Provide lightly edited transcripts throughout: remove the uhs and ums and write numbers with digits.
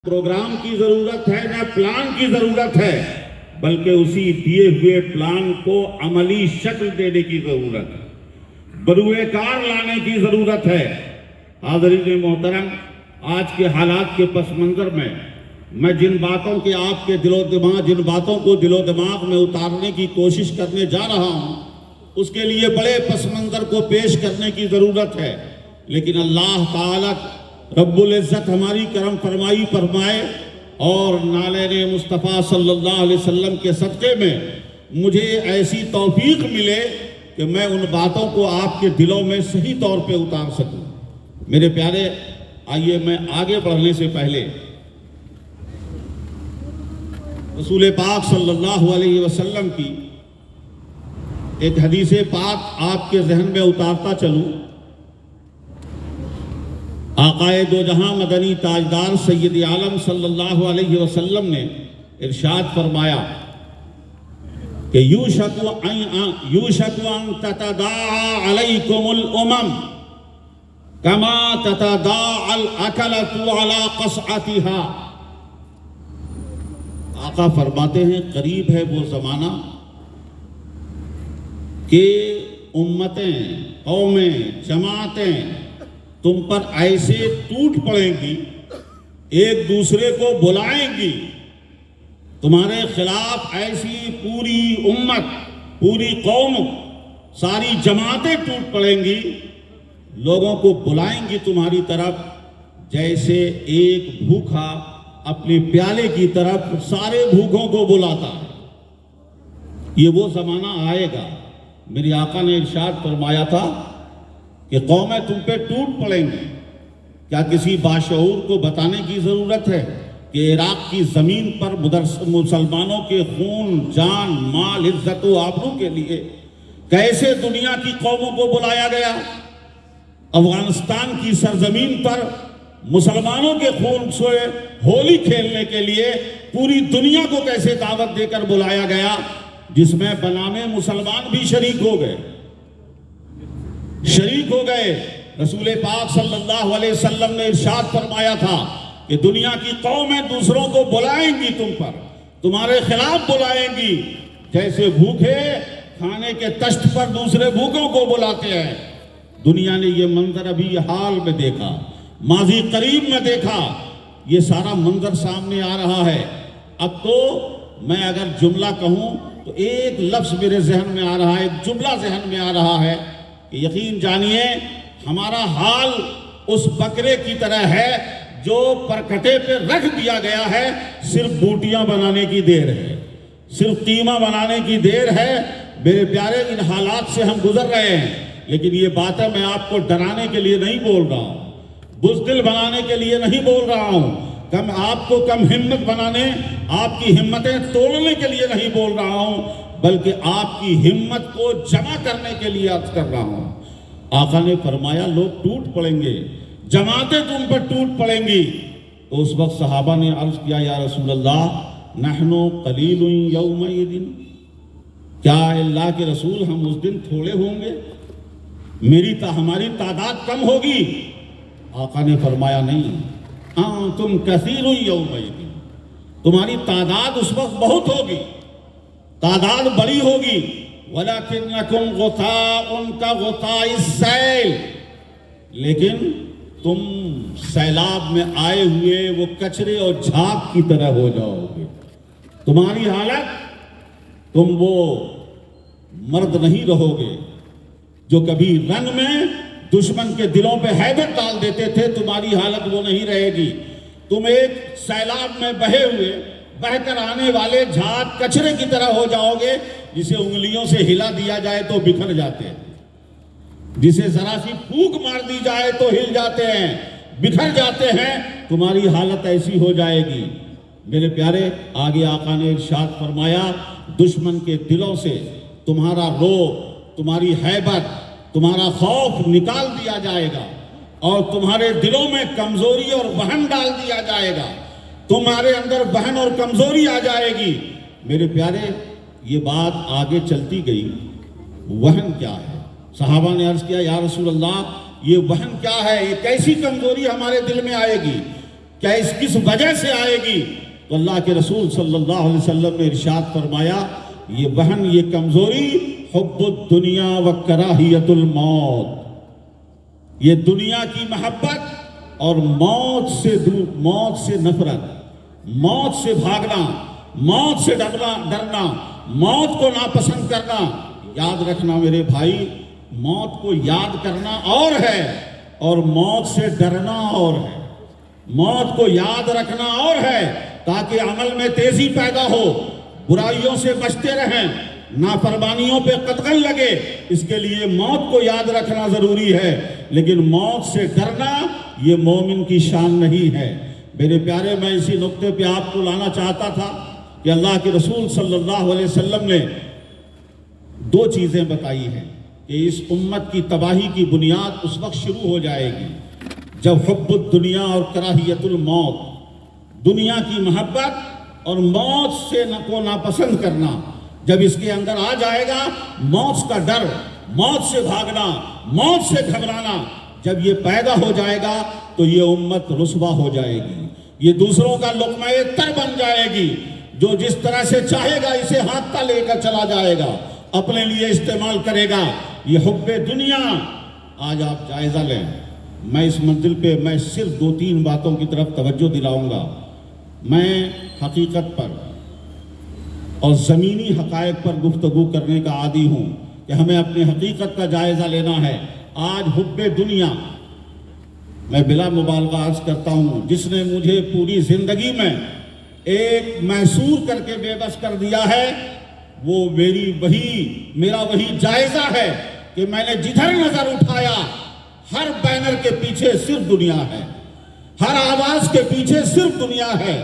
Programme کی ضرورت ہے نہ پلان کی ضرورت ہے، بلکہ اسی دیے ہوئے پلان کو عملی شکل دینے کی ضرورت ہے، بروئے کار لانے کی ضرورت ہے۔ حاضرین محترم، آج کے حالات کے پس منظر میں جن باتوں کے آپ کے جن باتوں کو دل و دماغ میں اتارنے کی کوشش کرنے جا رہا ہوں، اس کے لیے بڑے پس منظر کو پیش کرنے کی ضرورت ہے، لیکن اللہ تعالیٰ رب العزت ہماری کرم فرمائے اور نالین مصطفیٰ صلی اللہ علیہ وسلم کے صدقے میں مجھے ایسی توفیق ملے کہ میں ان باتوں کو آپ کے دلوں میں صحیح طور پہ اتار سکوں۔ میرے پیارے، آئیے میں آگے بڑھنے سے پہلے رسول پاک صلی اللہ علیہ وسلم کی ایک حدیث پاک آپ کے ذہن میں اتارتا چلوں۔ آقائے دو جہاں مدنی تاجدار سید عالم صلی اللہ علیہ وسلم نے ارشاد فرمایا کہ یوشک ان تتداعى علیکم الامم کما تتداعى الاکلۃ علی قصعتها۔ آقا فرماتے ہیں قریب ہے وہ زمانہ کہ امتیں، قومیں، جماعتیں تم پر ایسے ٹوٹ پڑیں گی، ایک دوسرے کو بلائیں گی، تمہارے خلاف ایسی پوری امت، پوری قوم، ساری جماعتیں ٹوٹ پڑیں گی، لوگوں کو بلائیں گی تمہاری طرف، جیسے ایک بھوکھا اپنے پیالے کی طرف سارے بھوکوں کو بلاتا ہے۔ یہ وہ زمانہ آئے گا۔ میری آقا نے ارشاد فرمایا تھا کہ قومیں تم پہ ٹوٹ پڑیں گی۔ کیا کسی باشعور کو بتانے کی ضرورت ہے کہ عراق کی زمین پر مسلمانوں کے خون، جان، مال، عزت و آبرو کے لیے کیسے دنیا کی قوموں کو بلایا گیا؟ افغانستان کی سرزمین پر مسلمانوں کے خون سے ہولی کھیلنے کے لیے پوری دنیا کو کیسے دعوت دے کر بلایا گیا، جس میں بنام مسلمان بھی شریک ہو گئے۔ رسول پاک صلی اللہ علیہ وسلم نے ارشاد فرمایا تھا کہ دنیا کی قومیں دوسروں کو بلائیں گی، تم پر، تمہارے خلاف بلائیں گی، جیسے بھوکے کھانے کے تشت پر دوسرے بھوکوں کو بلاتے ہیں۔ دنیا نے یہ منظر ابھی حال میں دیکھا، ماضی قریب میں دیکھا، یہ سارا منظر سامنے آ رہا ہے۔ اب تو میں اگر جملہ کہوں تو ایک لفظ میرے ذہن میں آ رہا ہے، ایک جملہ ذہن میں آ رہا ہے کہ یقین جانیے ہمارا حال اس بکرے کی طرح ہے جو پرکٹے پہ رکھ دیا گیا ہے، صرف بوٹیاں بنانے کی دیر ہے، صرف قیمہ بنانے کی دیر ہے۔ میرے پیارے، ان حالات سے ہم گزر رہے ہیں، لیکن یہ باتیں میں آپ کو ڈرانے کے لیے نہیں بول رہا ہوں، بزدل بنانے کے لیے نہیں بول رہا ہوں، آپ کو کم ہمت بنانے، آپ کی ہمتیں توڑنے کے لیے نہیں بول رہا ہوں، بلکہ آپ کی ہمت کو جمع کرنے کے لیے عرض کر رہا ہوں۔ آقا نے فرمایا لوگ ٹوٹ پڑیں گے، جماعتیں تم پر ٹوٹ پڑیں گی۔ تو اس وقت صحابہ نے عرض کیا یا رسول اللہ نحنو قلیل یومئذ، کیا اللہ کے رسول ہم اس دن تھوڑے ہوں گے، ہماری تعداد کم ہوگی؟ آقا نے فرمایا نہیں، تم کثیر یومئذ، تمہاری تعداد اس وقت بہت ہوگی، تعداد بڑی ہوگی، وَلَكِنَّكُمْ غُثَاءٌ كَغُثَاءِ السَّيْلِ، لیکن تم سیلاب میں آئے ہوئے وہ کچرے اور جھاگ کی طرح ہو جاؤ گے۔ تمہاری حالت، تم وہ مرد نہیں رہو گے جو کبھی رن میں دشمن کے دلوں پہ ہیبت ڈال دیتے تھے، تمہاری حالت وہ نہیں رہے گی۔ تم ایک سیلاب میں بہہ کر آنے والے جھاگ کچرے کی طرح ہو جاؤ گے، جسے انگلیوں سے ہلا دیا جائے تو بکھر جاتے ہیں، جسے ذرا سی پھونک مار دی جائے تو ہل جاتے ہیں، بکھر جاتے ہیں۔ تمہاری حالت ایسی ہو جائے گی۔ میرے پیارے، آگے آقا نے ارشاد فرمایا دشمن کے دلوں سے تمہارا رعب، تمہاری ہیبت، تمہارا خوف نکال دیا جائے گا، اور تمہارے دلوں میں کمزوری اور وہن ڈال دیا جائے گا، تمہارے اندر وہن اور کمزوری آ جائے گی۔ میرے پیارے، یہ بات آگے چلتی گئی، وہن کیا ہے؟ صحابہ نے عرض کیا یا رسول اللہ یہ وہن کیا ہے، یہ کیسی کمزوری ہمارے دل میں آئے گی؟ کیا اس کس وجہ سے آئے گی؟ تو اللہ کے رسول صلی اللہ علیہ وسلم نے ارشاد فرمایا یہ وہن، یہ کمزوری، حب الدنیا و کراہیت الموت، یہ دنیا کی محبت اور موت سے نفرت، موت سے بھاگنا، موت سے ڈرنا، موت کو ناپسند کرنا۔ یاد رکھنا میرے بھائی، موت کو یاد کرنا اور ہے اور موت سے ڈرنا اور ہے۔ موت کو یاد رکھنا اور ہے تاکہ عمل میں تیزی پیدا ہو، برائیوں سے بچتے رہیں، نافرمانیوں پہ قدغن لگے، اس کے لیے موت کو یاد رکھنا ضروری ہے، لیکن موت سے ڈرنا یہ مومن کی شان نہیں ہے۔ میرے پیارے، میں اسی نقطے پہ آپ کو لانا چاہتا تھا کہ اللہ کے رسول صلی اللہ علیہ وسلم نے دو چیزیں بتائی ہیں کہ اس امت کی تباہی کی بنیاد اس وقت شروع ہو جائے گی جب حب الدنیا اور کراہیت الموت، دنیا کی محبت اور موت سے کو ناپسند کرنا، جب اس کے اندر آ جائے گا، موت کا ڈر، موت سے بھاگنا، موت سے گھبرانا جب یہ پیدا ہو جائے گا تو یہ امت رسوا ہو جائے گی، یہ دوسروں کا لقمہ تر بن جائے گی، جو جس طرح سے چاہے گا اسے ہاتھ تک لے کر چلا جائے گا، اپنے لیے استعمال کرے گا۔ یہ حب دنیا، آج آپ جائزہ لیں، میں اس منزل پہ میں صرف 2-3 باتوں کی طرف توجہ دلاؤں گا۔ میں حقیقت پر اور زمینی حقائق پر گفتگو کرنے کا عادی ہوں کہ ہمیں اپنی حقیقت کا جائزہ لینا ہے۔ آج حب دنیا، میں بلا مبالغہ عرض کرتا ہوں، جس نے مجھے پوری زندگی میں ایک محصور کر کے بے بس کر دیا ہے، وہ میرا وہی جائزہ ہے کہ میں نے جدھر نظر اٹھایا ہر بینر کے پیچھے صرف دنیا ہے، ہر آواز کے پیچھے صرف دنیا ہے،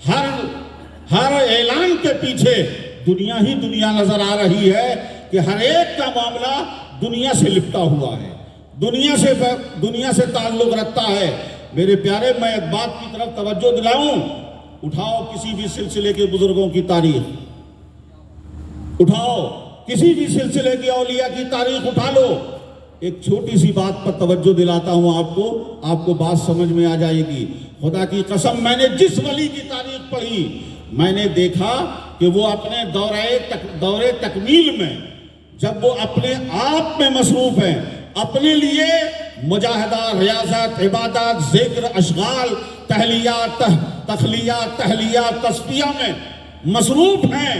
ہر اعلان کے پیچھے دنیا ہی دنیا نظر آ رہی ہے کہ ہر ایک کا معاملہ دنیا سے لپٹا ہوا ہے، دنیا سے تعلق رکھتا ہے۔ میرے پیارے، میں ایک بات کی طرف توجہ دلاؤں، اٹھاؤ کسی بھی سلسلے کے بزرگوں کی تاریخ، اٹھاؤ کسی بھی سلسلے کی اولیاء کی تاریخ اٹھا لو، ایک چھوٹی سی بات پر توجہ دلاتا ہوں آپ کو بات سمجھ میں آ جائے گی۔ خدا کی قسم، میں نے جس ولی کی تاریخ پڑھی، میں نے دیکھا کہ وہ اپنے دورے تکمیل میں جب وہ اپنے آپ میں مصروف ہیں، اپنے لیے مجاہدہ، ریاضت، عبادات، ذکر، اشغال، تحلیات، تخلیات، تحلیات، تصفیہ میں مصروف ہیں،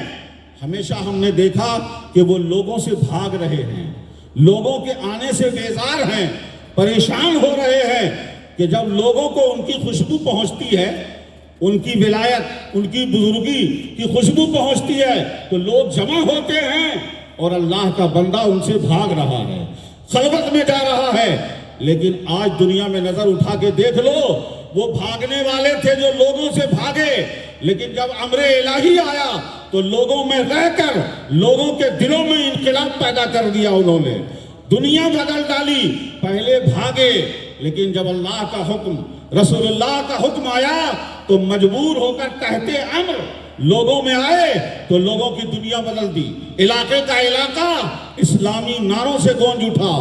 ہمیشہ ہم نے دیکھا کہ وہ لوگوں سے بھاگ رہے ہیں، لوگوں کے آنے سے بیزار ہیں، پریشان ہو رہے ہیں کہ جب لوگوں کو ان کی خوشبو پہنچتی ہے، ان کی ولایت، ان کی بزرگی کی خوشبو پہنچتی ہے تو لوگ جمع ہوتے ہیں اور اللہ کا بندہ ان سے بھاگ رہا ہے، خلوت میں جا رہا ہے۔ لیکن آج دنیا میں نظر اٹھا کے دیکھ لو، وہ بھاگنے والے تھے جو لوگوں سے بھاگے، لیکن جب امر الہی آیا تو لوگوں میں رہ کر لوگوں کے دلوں میں انقلاب پیدا کر دیا، انہوں نے دنیا بدل ڈالی۔ پہلے بھاگے، لیکن جب اللہ کا حکم، رسول اللہ کا حکم آیا تو مجبور ہو کر تحت امر لوگوں میں آئے تو لوگوں کی دنیا بدل دی، علاقے کا علاقہ اسلامی نعروں سے گونج اٹھا،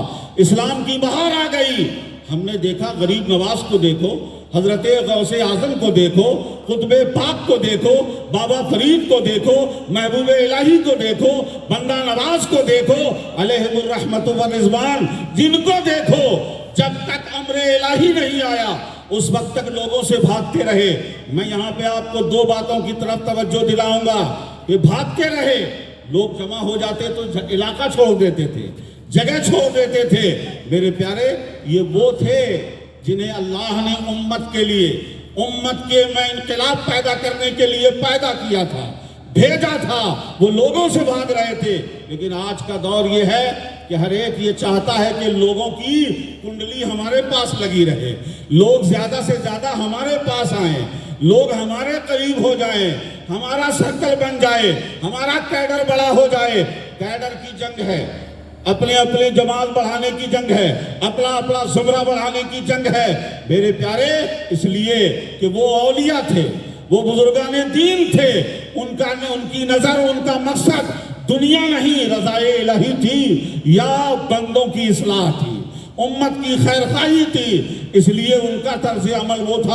اسلام کی بہار آ گئی۔ ہم نے دیکھا غریب نواز کو دیکھو، حضرت غوث اعظم کو دیکھو، قطب پاک کو دیکھو، بابا فرید کو دیکھو، محبوب الہی کو دیکھو، بندہ نواز کو دیکھو، علیہم الرحمت والرضوان، جن کو دیکھو، جب تک امر الہی نہیں آیا اس وقت تک لوگوں سے بھاگتے رہے۔ میں یہاں پہ آپ کو 2 باتوں کی طرف توجہ دلاؤں گا کہ بھاگتے رہے، لوگ جمع ہو جاتے تو علاقہ چھوڑ دیتے تھے، جگہ چھوڑ دیتے تھے۔ میرے پیارے، یہ وہ تھے جنہیں اللہ نے امت کے لیے، امت کے میں انقلاب پیدا کرنے کے لیے پیدا کیا تھا، بھیجا تھا۔ وہ لوگوں سے بھاگ رہے تھے، لیکن آج کا دور یہ ہے کہ ہر ایک یہ چاہتا ہے کہ لوگوں کی کنڈلی ہمارے پاس لگی رہے، لوگ زیادہ سے زیادہ ہمارے پاس آئیں، لوگ ہمارے قریب ہو جائیں، ہمارا سرکل بن جائے، ہمارا کیڈر بڑا ہو جائے۔ کیڈر کی جنگ ہے، اپنے جماعت بڑھانے کی جنگ ہے، اپنا زمرہ بڑھانے کی جنگ ہے۔ میرے پیارے، اس لیے کہ وہ اولیاء تھے، وہ بزرگان دین تھے، ان کی نظر، ان کا مقصد دنیا نہیں، رضائے الہی تھی یا بندوں کی اصلاح تھی، امت کی خیر خواہی تھی۔ اس لیے ان کا طرز عمل وہ تھا